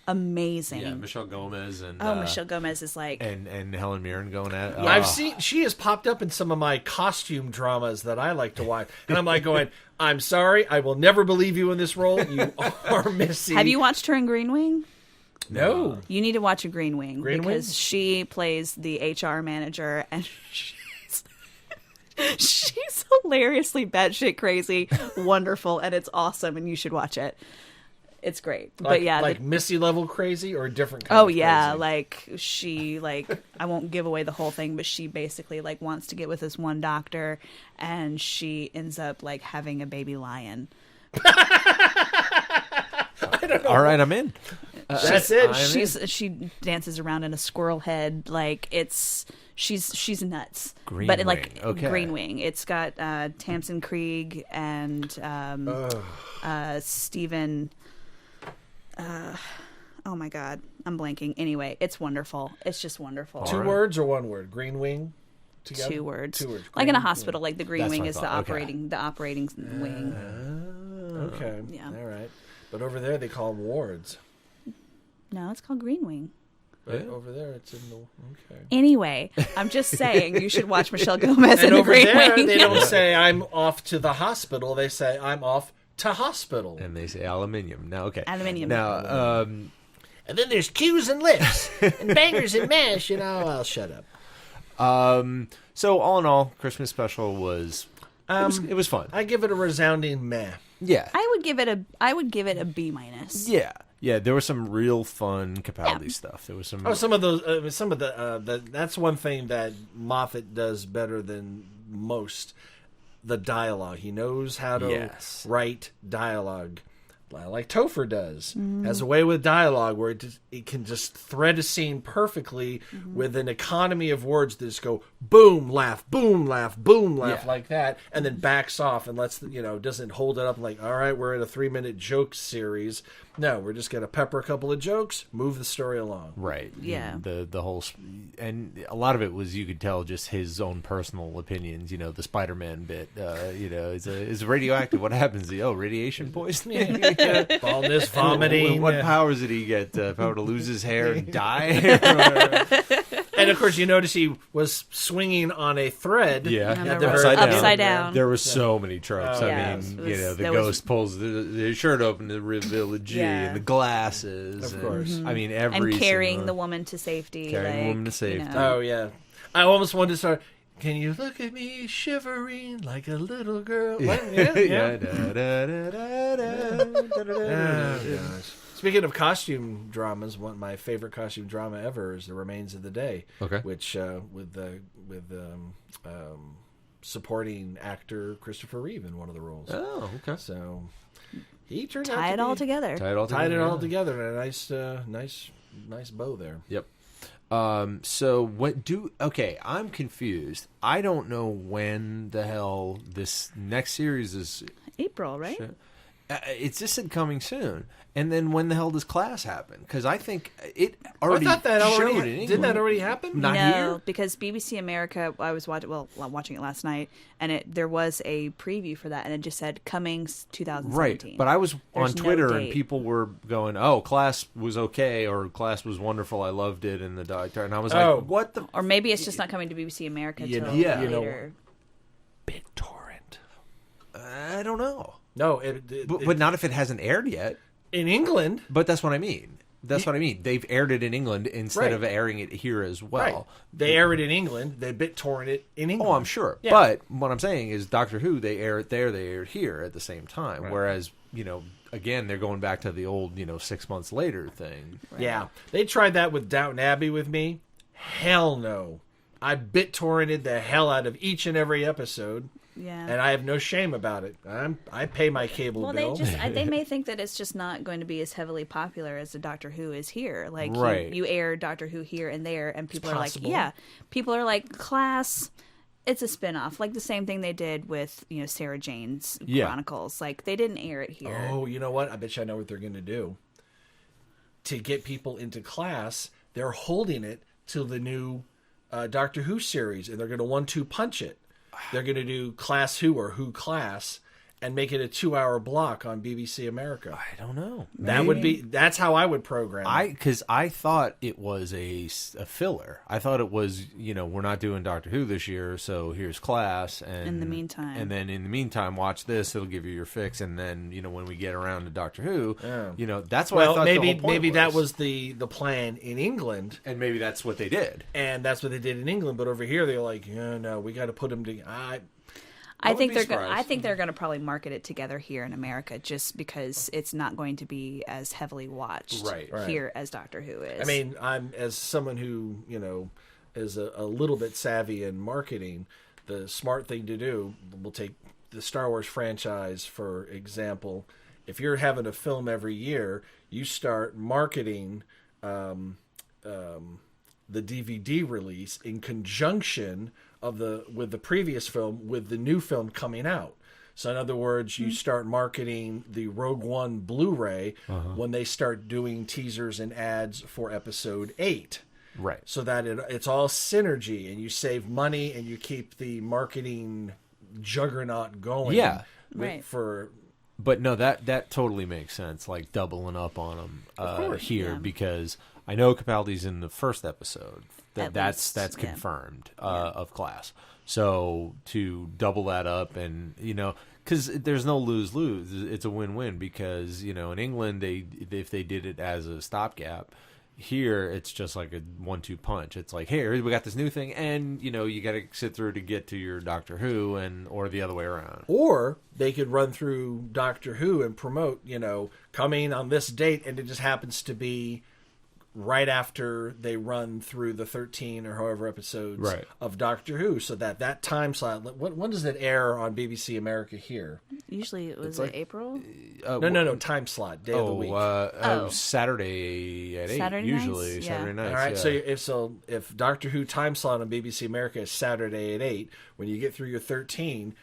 amazing. Yeah, Michelle Gomez and Michelle Gomez is like and Helen Mirren going at it. I've seen she has popped up in some of my costume dramas that I like to watch, and I'm like going, I'm sorry, I will never believe you in this role. You are Missy. Have you watched her in Green Wing? No. You need to watch a Green Wing because Wing? she plays the HR manager and she's hilariously batshit crazy, wonderful, and it's awesome, and you should watch it. It's great. But yeah, like Missy level crazy or a different kind of crazy? Like she I won't give away the whole thing, but she basically like wants to get with this one doctor and she ends up like having a baby lion. I don't know. All right, I'm in. That's it. She dances around in a squirrel head like she's nuts. Green but Wing. Like okay. Green Wing. It's got Tamsin Krieg and Stephen. Oh my God, I'm blanking. Anyway, it's wonderful. It's just wonderful. Two words or one word? Green Wing. Together? 2 words. 2 words. Like in a hospital, like the Green That's Wing what I is thought. the operating wing. Okay. Yeah. All right. But over there they call them wards. No, it's called Green Wing. But over there it's in the okay. Anyway, I'm just saying you should watch Michelle Gomez in And the over Green there Wing. they don't say I'm off to the hospital. They say I'm off to hospital. And they say aluminium. Now, okay. Aluminium. Now, and then there's Q's and lifts and bangers and mash. I'll shut up. So all in all, Christmas special was it was fun. I give it a resounding meh. Yeah. I would give it a B minus. Yeah. Yeah, there was some real fun Capaldi stuff. There was some. Oh, some of the that's one thing that Moffat does better than most. The dialogue. He knows how to write dialogue, like Topher does. Has a way with dialogue where it can just thread a scene perfectly with an economy of words that just go boom, laugh, boom, laugh, boom, laugh, like that, and then backs off and lets doesn't hold it up like, all right, we're in a 3-minute joke series. No, we're just gonna pepper a couple of jokes, move the story along. Right. Yeah. The whole, and a lot of it was, you could tell, just his own personal opinions. The Spider-Man bit. Is radioactive. What happens? Radiation poisoning. Baldness, vomiting. What powers did he get? Power to lose his hair and die. And of course, you notice he was swinging on a thread. Yeah, at the upside down. There were so many tropes. The ghost pulls his shirt open to reveal the G, and the glasses. Of course. I mean, every and carrying the woman to safety. Carrying the woman to safety. Oh, yeah. I almost wanted to start, can you look at me shivering like a little girl? Yeah. Oh, gosh. Speaking of costume dramas, one of my favorite costume drama ever is The Remains of the Day. Okay. Which, with supporting actor Christopher Reeve in one of the roles. Oh, okay. So he turned Tie it all together. Tied it all together in a nice bow there. Yep. I'm confused. I don't know when the hell this next series is. April, right? It just said coming soon. And then when the hell does Class happen? Because I think it already I thought that showed already in England. didn't that already happen? Not no, here? because BBC America, I was watching it last night, and there was a preview for that, and it just said coming 2017. Right, but I was on There's no Twitter and date. people were going, "Oh, Class was okay," or "Class was wonderful, I loved it," and the doctor, and I was like, "What the?" Or maybe it's just not coming to BBC America You till know- yeah. You know- later. BitTorrent. I don't know. No, But not if it hasn't aired yet. in England. But that's what I mean. They've aired it in England instead Right. of airing it here as well. Right. They air it in England. They BitTorrent it in England. Oh, I'm sure. Yeah. But what I'm saying is Doctor Who, they air it there, they air it here at the same time. Right. Whereas, again, they're going back to the old, 6 months later thing. Yeah. They tried that with Downton Abbey with me. Hell no. I BitTorrented the hell out of each and every episode. Yeah. And I have no shame about it. I pay my cable Well, bill. they may think that it's just not going to be as heavily popular as the Doctor Who is here. Like Right. you air Doctor Who here and there, and people are possible. like, people are like, Class, it's a spinoff, like the same thing they did with Sarah Jane's Chronicles. Like they didn't air it here. Oh, you know what? I bet you I know what they're going to do. To get people into Class, they're holding it till the new Doctor Who series, and they're going to 1-2 punch it. They're going to do Class Who or Who Class and make it a 2-hour block on BBC America. I don't know. That's how I would program it. Because I thought it was a filler. I thought it was, we're not doing Doctor Who this year, so here's Class. And In the meantime. And then in the meantime, watch this. It'll give you your fix. And then, when we get around to Doctor Who, that's what I thought maybe the whole point that was the plan in England. And maybe that's what they did. And that's what they did in England. But over here, they're like, no, we got to put them together. I think they're going to probably market it together here in America, just because it's not going to be as heavily watched here as Doctor Who is. I mean, I'm as someone who is a little bit savvy in marketing. The smart thing to do, we'll take the Star Wars franchise for example. If you're having a film every year, you start marketing the DVD release in conjunction with the previous film, with the new film coming out. So in other words, you start marketing the Rogue One Blu-ray when they start doing teasers and ads for episode 8. Right. So that it's all synergy, and you save money and you keep the marketing juggernaut going. Yeah. Right. But no, that totally makes sense. Like doubling up on them here, yeah. because I know Capaldi's in the first episode. That's least, confirmed of Class. So to double that up, and because there's no lose-lose, it's a win-win. Because in England, if they did it as a stopgap, Here, it's just like a 1-2 punch. It's like, here, we got this new thing, and, you know, you got to sit through to get to your Doctor Who, or the other way around. Or they could run through Doctor Who and promote, you know, coming on this date, and it just happens to be right after they run through the 13 or however episodes of Doctor Who, so that time slot. When does it air on BBC America here? Usually it was April. No, time slot, day of the week. Saturday at 8. Saturday usually nights? Saturday nights. All right, if Doctor Who time slot on BBC America is Saturday at 8, when you get through your 13,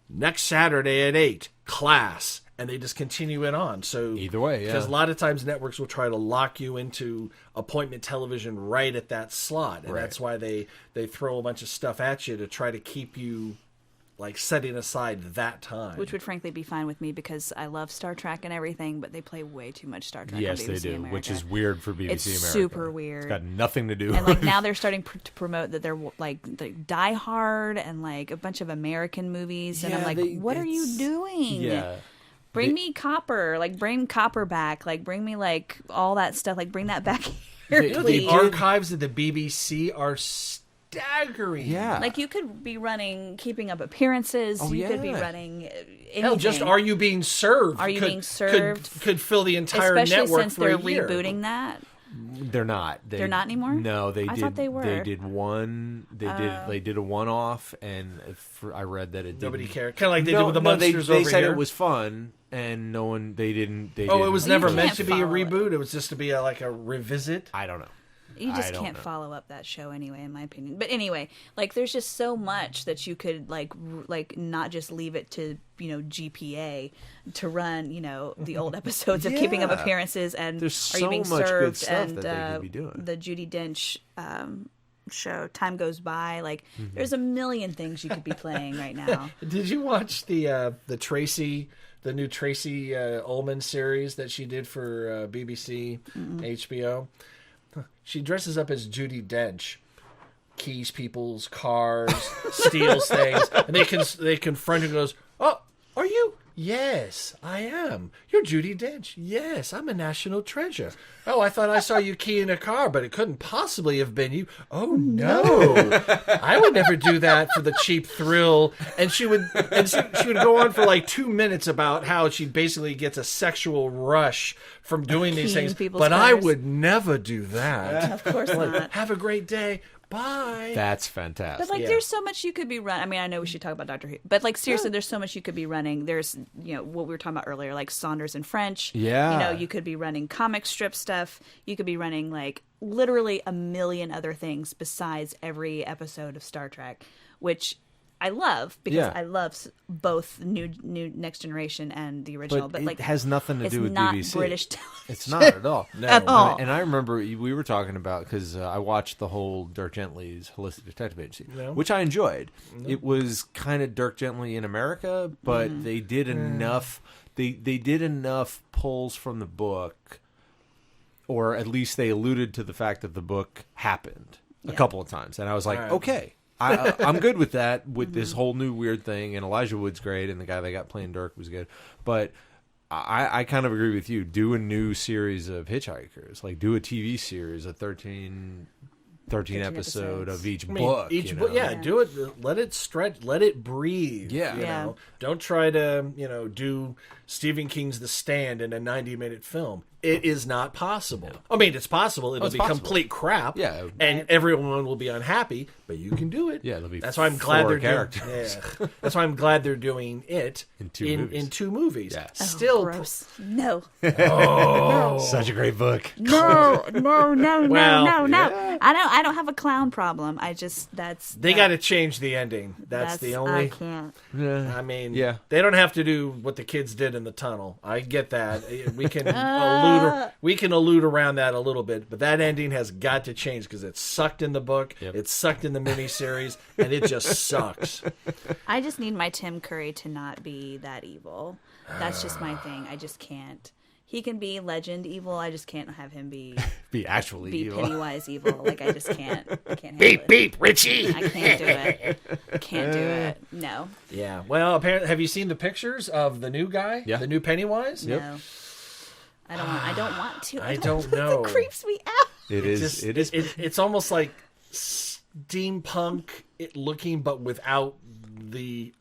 next Saturday at 8, class. And they just continue it on. So either way, because a lot of times networks will try to lock you into appointment television right at that slot, and that's why they throw a bunch of stuff at you to try to keep you like setting aside that time. Which would frankly be fine with me because I love Star Trek and everything, but they play way too much Star Trek. Yes, on BBC they do, America. which is weird for BBC it's America. Super weird. It's got nothing to do. And like now they're starting to promote that they're like Die Hard and like a bunch of American movies, and I'm like, what are you doing? Yeah. Bring me Copper, like bring Copper back, like bring me like all that stuff, like bring that back here, please. The archives of the BBC are staggering. Yeah, like you could be running Keeping Up Appearances. You could be running anything. Hell, just Are You Being Served? Are You Being Served? Could fill the entire Especially network since for they're a year. rebooting that. They're not. They're not anymore? No, they I did. thought they were. They did one. They did a one-off, and I read that it Nobody didn't. cared. Kind of like they did with the Munsters they over said here. it was fun, and no one. They didn't. They it didn't. was never meant can't to be a follow it. reboot. It was just to be like a revisit. I don't know. You I just don't can't know. follow up that show anyway, in my opinion. But anyway, like there's just so much that you could like not just leave it to GPA to run the old episodes of Keeping Up Appearances and There's Are You so Being much good Served stuff and that they could be doing. the Judi Dench show Time Goes By. Like Mm-hmm. there's a million things you could be playing right now. Did you watch the Tracy? The new Tracy Ullman series that she did for BBC, HBO. She dresses up as Judi Dench, keys people's cars, steals things, and they confront her and goes, "Oh, are you? Yes, I am. You're Judi Dench. Yes, I'm a national treasure. Oh, I thought I saw you key in a car, but it couldn't possibly have been you. Oh no, I would never do that for the cheap thrill." And she would go on for like 2 minutes about how she basically gets a sexual rush from doing these Keying things. people's But I cars. would never do that. Of course not. Have a great day. Bye. That's fantastic. But like, there's so much you could be running. I mean, I know we should talk about Doctor Who, but like, seriously, there's so much you could be running. There's, what we were talking about earlier, like Saunders and French. Yeah. You could be running comic strip stuff. You could be running like literally a million other things besides every episode of Star Trek, which I love because I love both new Next Generation and the original. But it like, has nothing to do with it's not BBC. British television. It's not at all. No. At all. And I remember we were talking about, because I watched the whole Dirk Gently's Holistic Detective Agency, which I enjoyed. It was kind of Dirk Gently in America, but they did enough. They did enough pulls from the book, or at least they alluded to the fact that the book happened a couple of times, and I was like, okay. I'm good with that, with this whole new weird thing, and Elijah Wood's great, and the guy they got playing Dirk was good, but I kind of agree with you. Do a new series of Hitchhikers, like do a TV series, a 13 episode of each book. Do it. Let it stretch. Let it breathe. Yeah. Don't try to do Stephen King's The Stand in a 90-minute film. It is not possible. I mean, it's possible. It'll be complete crap. Yeah. And everyone will be unhappy, but you can do it. Yeah, it'll be That's why I'm glad 4 they're characters. doing. That's why I'm glad they're doing it In two movies. Yeah. Oh, Still, gross. No. Such a great book. No. Well, I don't have a clown problem. I just they got to change the ending. That's the only. I can't. I mean, Yeah. they don't have to do what the kids did in the tunnel. I get that. We can allude around that a little bit, but that ending has got to change because it sucked in the book, it sucked in the miniseries, and it just sucks. I just need my Tim Curry to not be that evil. That's just my thing. I just can't. He can be legend evil. I just can't have him be Actually evil. Pennywise evil. Like I just can't. I can't handle it. Beep, Richie. I can't do it. Can't do it. No. Yeah. Well, apparently, have you seen the pictures of the new guy? Yeah. The new Pennywise? No. I don't want to. I don't know. It creeps me out. It's almost like steampunk looking, but without the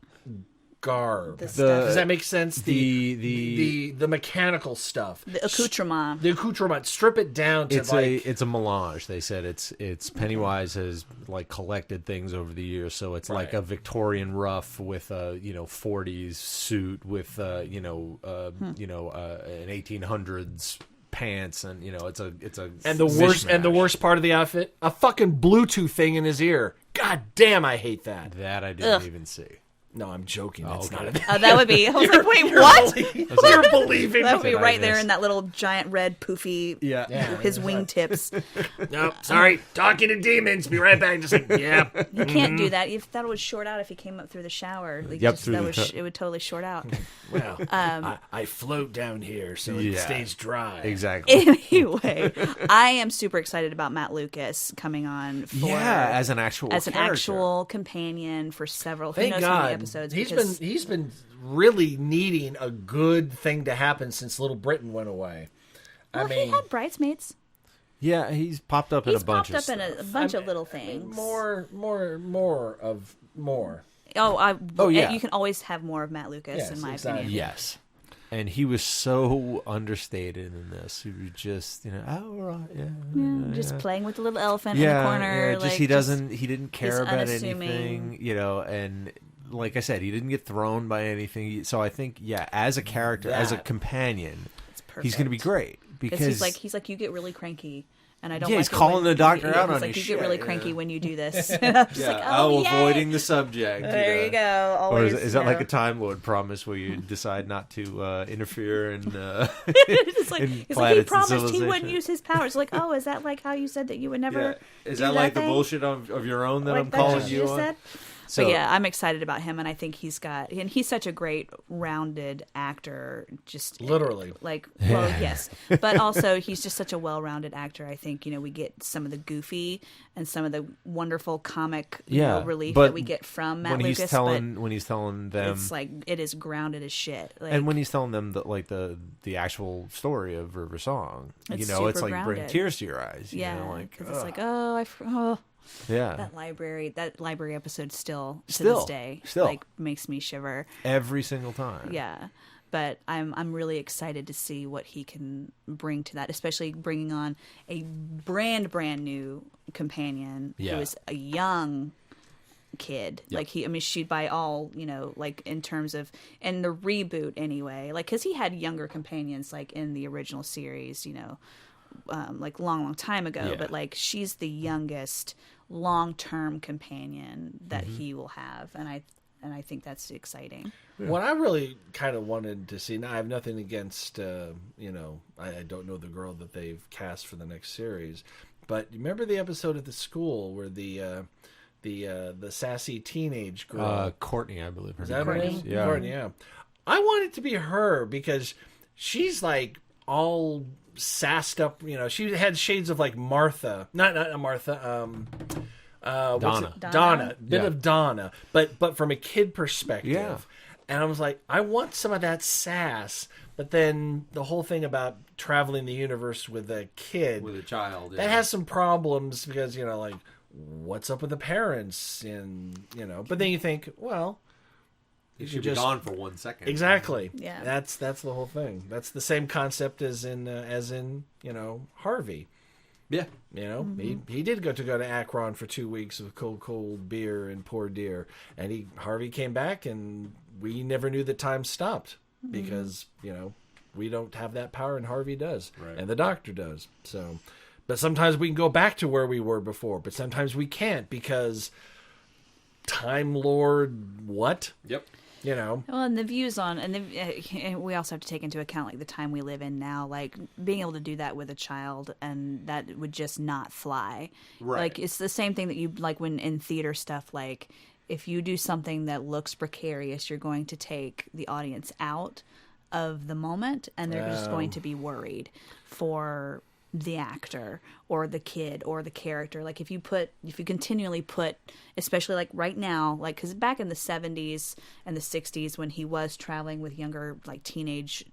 garb. Does that make sense? The mechanical stuff, the accoutrement. Strip it down to it's a melange. They said it's Pennywise has like collected things over the years, so it's like a Victorian ruff with a 40s suit with an 1800s pants, and it's a and the worst part of the outfit, a fucking Bluetooth thing in his ear. God damn, I hate that. That I didn't even see. No, I'm joking. That's okay. not That would be. I was like, wait, what? You're believing. That would be right there in that little giant red poofy. Yeah. His wingtips. No, sorry. Talking to demons. Be right back. Just like, yeah. You can't do that. If that would short out if he came up through the shower. Like, it would totally short out. Well, I float down here so it stays dry. Exactly. Anyway, I am super excited about Matt Lucas coming on. As an actual companion for several. Thank God. Episodes. He's been really needing a good thing to happen since Little Britain went away. Well, he had Bridesmaids. Yeah, he's popped up in a bunch of stuff. In a bunch of little things. More. Yeah. You can always have more of Matt Lucas, in my opinion. Yes. And he was so understated in this. He was just, just playing with the little elephant in the corner. Yeah, he didn't care about anything, and like I said, he didn't get thrown by anything. So I think, as a character, as a companion, he's going to be great because he's like you get really cranky. And I don't. Yeah, like he's calling the doctor out on his his shit. You get really shit, cranky when you do this. And I'm just like, avoiding the subject. There you go. Always, or is that like a Time Lord promise where you decide not to interfere in it's like, in he's like, he promised he civilization? wouldn't use his powers. Like, is that like how you said that you would never? Yeah. Is do that like thing? the bullshit of your own that like I'm calling that you on? Said? So, but yeah, I'm excited about him, and I think he's such a great rounded actor. Just literally, yes, but also he's just such a well-rounded actor. I think we get some of the goofy and some of the wonderful comic relief that we get from Matt Lucas. When he's telling them, it's like it is grounded as shit. Like, and when he's telling them the actual story of River Song, it's like grounded. Bring tears to your eyes. Yeah, because it's like yeah, that library episode still to this day makes me shiver every single time. Yeah, but I'm really excited to see what he can bring to that, especially bringing on a brand new companion who is a young kid. Yep. She'd by all in terms of in the reboot anyway, because he had younger companions in the original series, long time ago, but she's the youngest long-term companion that he will have, and I think that's exciting. What I really kind of wanted to see, now I have nothing against I don't know the girl that they've cast for the next series, but you remember the episode at the school where the sassy teenage girl, Courtney, I believe her name. Courtney. Yeah. Courtney, yeah. I want it to be her because she's all sassed up, she had shades of Martha, not Martha, Donna, of Donna, but from a kid perspective. Yeah. And I was like, I want some of that sass, but then the whole thing about traveling the universe with a kid, with a child, that has some problems because what's up with the parents, and but then you think, well, you should be gone for 1 second. Exactly. Yeah. That's the whole thing. That's the same concept as in Harvey. Yeah. He did go to Akron for 2 weeks with cold beer and poor deer, and Harvey came back, and we never knew that time stopped because we don't have that power, and Harvey does, right. And the doctor does. So, but sometimes we can go back to where we were before, but sometimes we can't because Time Lord what? Yep. Well, and the views on, and we also have to take into account the time we live in now, being able to do that with a child, and that would just not fly. Right. It's the same thing that you when in theater stuff, if you do something that looks precarious, you're going to take the audience out of the moment, and they're just going to be worried for the actor or the kid or the character. If you continually put, especially right now, because back in the 70s and the 60s when he was traveling with younger teenage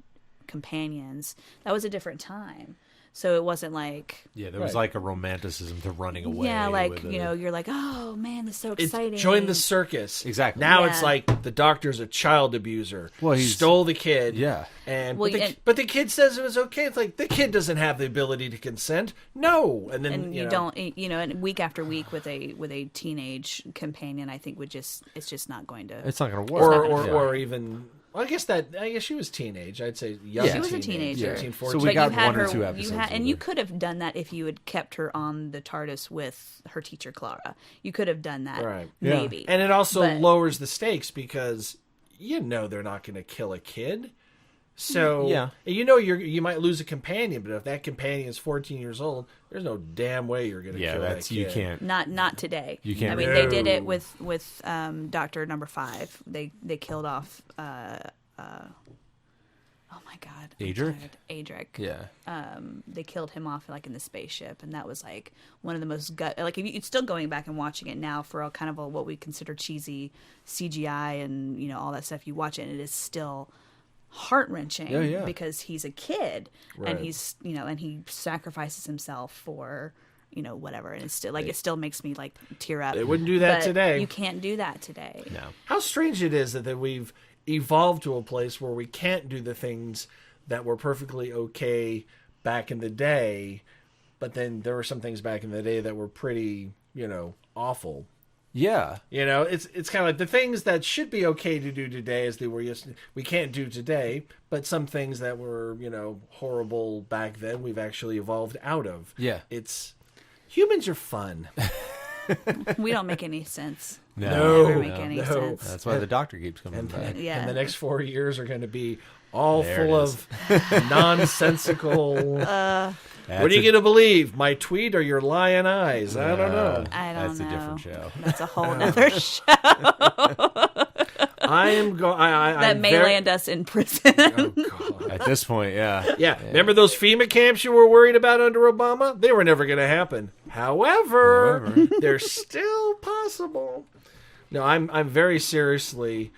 companions, that was a different time. So it wasn't like... Yeah, there was like a romanticism to running away. Yeah, like, with you know, you're like, oh, man, this is so exciting. Join the circus. Exactly. Now Yeah. it's like the doctor's a child abuser. Well, he stole the kid. Yeah. And, Well, but the kid says it was okay. It's like, the kid doesn't have the ability to consent. No. And then, And you know, don't, you know, and week after week with a teenage companion, I think it's just not going to... It's not going to work. or even... Well, I guess she was teenage. I'd say young. She was a teenager. 13, So 14. we But got you had one or her, two episodes. and you could have done that if you had kept her on the TARDIS with her teacher Clara. You could have done that, Right. maybe. And it also But- lowers the stakes because you know they're not going to kill a kid. So Yeah. you know you might lose a companion, but if that companion is 14 years old, there's no damn way you're going to kill that kid. you can't. Not today. You can't I mean, really- they did it with Doctor Number 5. They killed off. Oh my God, I'm Adric? tired. Adric. Yeah. They killed him off like in the spaceship, and that was like one of the most like if it's still going back and watching it now for kind of what we consider cheesy CGI and you know all that stuff. You watch it, and it is still heart-wrenching Yeah. because he's a kid Right. and he's you know and he sacrifices himself for you know whatever, and it's still like it still makes me like tear up. They wouldn't do that But today. You can't do that today. No. How strange it is that we've evolved to a place where we can't do the things that were perfectly okay back in the day, but then there were some things back in the day that were pretty, you know, awful. Yeah. You know, it's kind of like the things that should be okay to do today as they were yesterday, we can't do today, but some things that were, you know, horrible back then, we've actually evolved out of. Yeah. It's humans are fun. We don't make any sense. No. Never make any sense. That's why the doctor keeps coming back. Yeah. And the next 4 years are going to be all There full it of nonsensical. What are That's you a- going to believe? My tweet or your lying eyes? I don't know. I don't That's know. a different show. That's a whole nother show I am going. that may land us in prison. Oh God. At this point, yeah. Yeah. Remember those FEMA camps you were worried about under Obama? They were never going to happen. However, they're still possible. No, I'm very seriously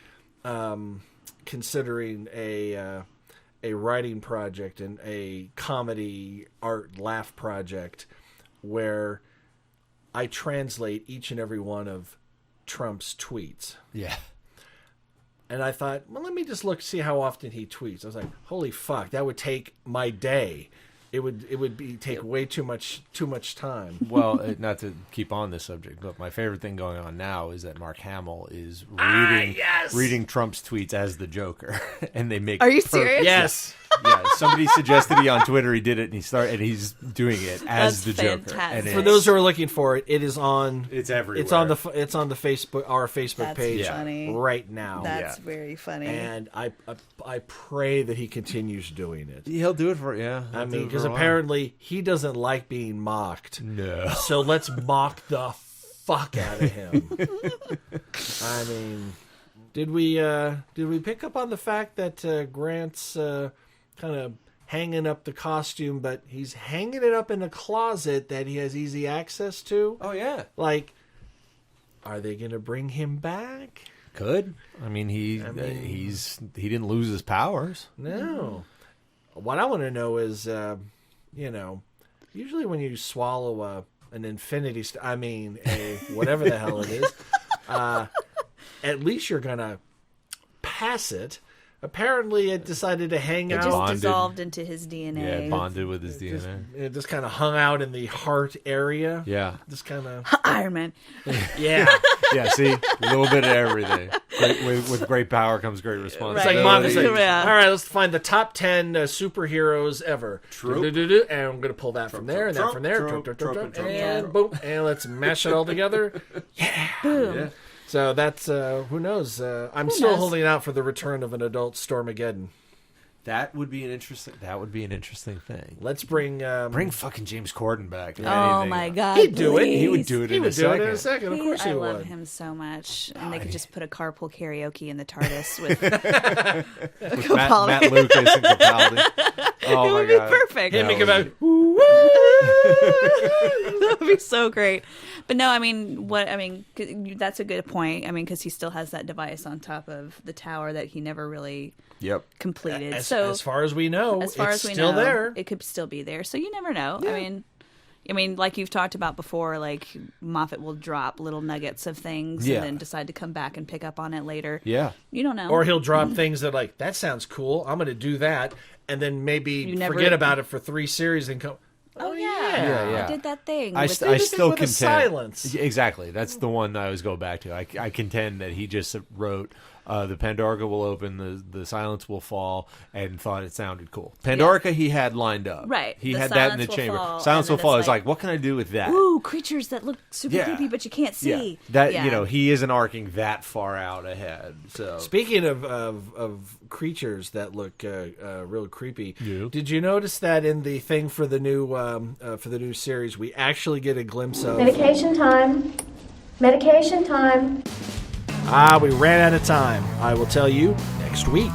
considering a writing project and a comedy art laugh project where I translate each and every one of Trump's tweets. Yeah. And I thought, well, let me just see how often he tweets. I was like, holy fuck, that would take my day. It would take way too much time. Well, not to keep on this subject, but my favorite thing going on now is that Mark Hamill is reading Trump's tweets as the Joker, and they make. Are you serious? Yes. Yeah, somebody suggested he on Twitter he did it, and he's doing it as That's the Joker. And fantastic. For those who are looking for it, it is on. It's everywhere. It's on the Facebook, our Facebook That's page funny. right now. That's very funny. And I pray that he continues doing it. he'll do it for I mean, because apparently he doesn't like being mocked. No. So let's mock the fuck out of him. I mean, did we pick up on the fact that Grant's kind of hanging up the costume, but he's hanging it up in a closet that he has easy access to? Oh yeah, Like, are they going to bring him back? could. I mean, he didn't lose his powers. No. What I want to know is, you know, usually when you swallow an infinity, a whatever the hell it is, at least you're gonna pass it. Apparently, it decided to hang it out. just Bonded. dissolved into his DNA. Yeah, it bonded with his DNA. It just kind of hung out in the heart area. Yeah, Just kind of. Iron Man. Yeah. yeah. See, a little bit of everything. With great power comes great It's responsibility. like mom is like, Yeah. all right, let's find the top 10 superheroes ever. Do-do-do-do, and I'm going to pull that from there and that from there. And boom, and let's mash it all together. Boom. Yeah. So that's, who knows? I'm still knows? holding out for the return of an adult Stormageddon. That would be an interesting thing. Let's bring... Bring fucking James Corden back. if Oh anything. my God! He'd do it. He would please. do it He in a would do it in a second. second. Of course he I would. love him so much, and they could just put a carpool karaoke in the TARDIS with. With Matt Lucas and Capaldi. Oh It my would be god. perfect. Him That make would about... That would be so great. But no, I mean, that's a good point. I mean, because he still has that device on top of the tower that he never really Yep. completed. As So as far as we know, as far it's as we still know, there. it could still be there. So you never know. Yeah. I mean, like you've talked about before, like Moffat will drop little nuggets of things and then decide to come back and pick up on it later. Yeah. You don't know. Or he'll drop things that like, that sounds cool, I'm going to do that, and then maybe forget about it for 3 series and go, oh yeah, I did that thing. I with still with the contend. silence. Exactly. That's the one I always go back to. I contend that he just wrote the Pandorica will open, the silence will fall, and thought it sounded cool. Pandorica he had lined up. Right. He The had that in the silence will chamber. fall, Silence and will then fall. it's It's like, what can I do with that? Ooh, creatures that look super creepy, but you can't see. He isn't arcing that far out ahead. So Speaking of creatures that look real creepy, Yeah. did you notice that in the thing for the new series, we actually get a glimpse of Medication time. Medication time. we ran out of time. I will tell you next week.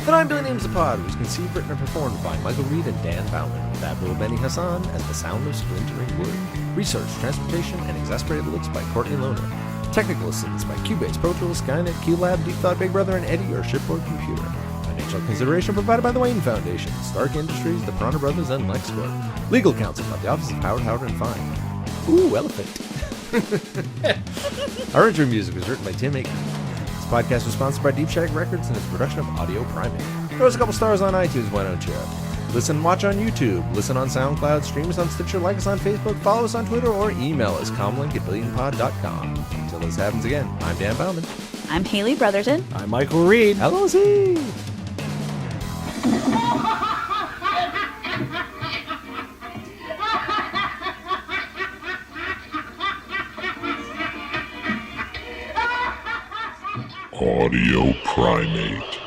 The Nine Billion Names of Pod was conceived, written, and performed by Michael Reed and Dan Bauman, with Abdul Benny Hassan as the sound of splintering wood. Research, transportation, and exasperated looks by Courtney Lohner. Technical assistance by Cubase, Pro Tools, Skynet, QLab, Deep Thought, Big Brother, and Eddie, your shipboard computer. Financial consideration provided by the Wayne Foundation, Stark Industries, the Piranha Brothers, and LexCorp. Legal counsel by the Office of Howard, and Fine. Ooh, elephant. Our intro music was written by Tim Aiken. This podcast was sponsored by Deep Shag Records and its production of Audio Primate. Throw us a couple stars on iTunes, why don't you? Listen and watch on YouTube. Listen on SoundCloud. Stream us on Stitcher. Like us on Facebook. Follow us on Twitter. Or email us, comlink@billionpod.com. Until this happens again, I'm Dan Bauman. I'm Hayley Brotherton. I'm Michael Reed. LOC. Audio Primate.